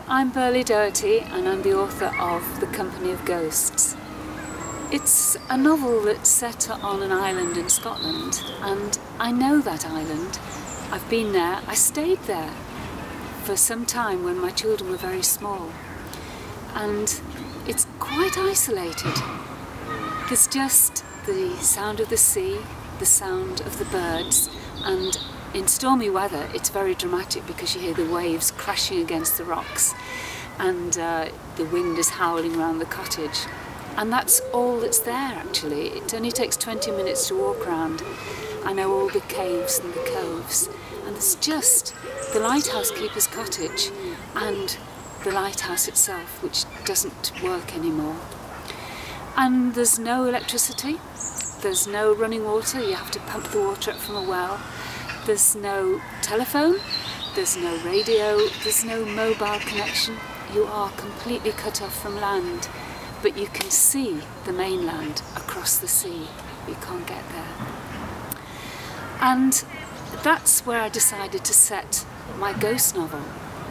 I'm Berlie Doherty and I'm the author of The Company of Ghosts. It's a novel that's set on an island in Scotland, and I know that island. I've been there, I stayed there for some time when my children were very small, and it's quite isolated. There's just the sound of the sea, the sound of the birds, and in stormy weather it's very dramatic because you hear the waves crashing against the rocks and the wind is howling around the cottage. And that's all that's there actually. It only takes 20 minutes to walk around. I know all the caves and the coves, and there's just the lighthouse keeper's cottage and the lighthouse itself, which doesn't work anymore. And there's no electricity, there's no running water, you have to pump the water up from a well. There's no telephone, there's no radio, there's no mobile connection. You are completely cut off from land, but you can see the mainland across the sea. You can't get there. And that's where I decided to set my ghost novel.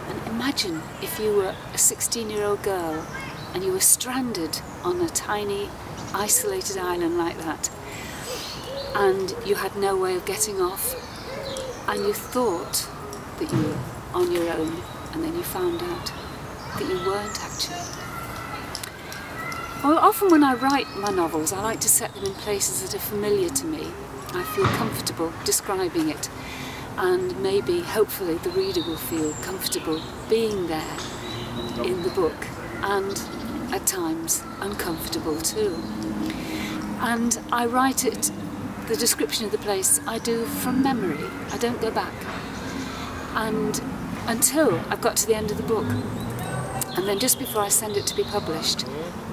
And imagine if you were a 16-year-old girl and you were stranded on a tiny, isolated island like that, and you had no way of getting off, and you thought that you were on your own, and then you found out that you weren't actually. Well, often when I write my novels, I like to set them in places that are familiar to me. I feel comfortable describing it, and maybe, hopefully, the reader will feel comfortable being there in the book, and at times uncomfortable too. And I write it, the description of the place, I do from memory. I don't go back. And until I've got to the end of the book. And then just before I send it to be published,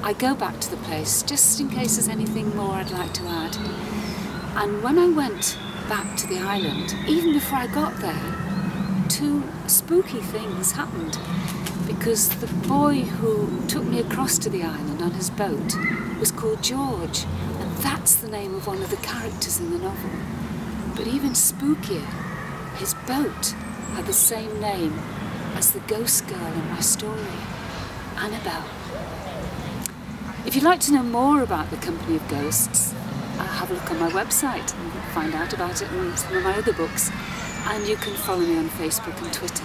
I go back to the place, just in case there's anything more I'd like to add. And when I went back to the island, even before I got there, two spooky things happened. Because the boy who took me across to the island on his boat was called George, and that's the name of one of the characters in the novel. But even spookier, his boat had the same name as the ghost girl in my story, Annabelle. If you'd like to know more about The Company of Ghosts, have a look on my website and find out about it and some of my other books. And you can follow me on Facebook and Twitter.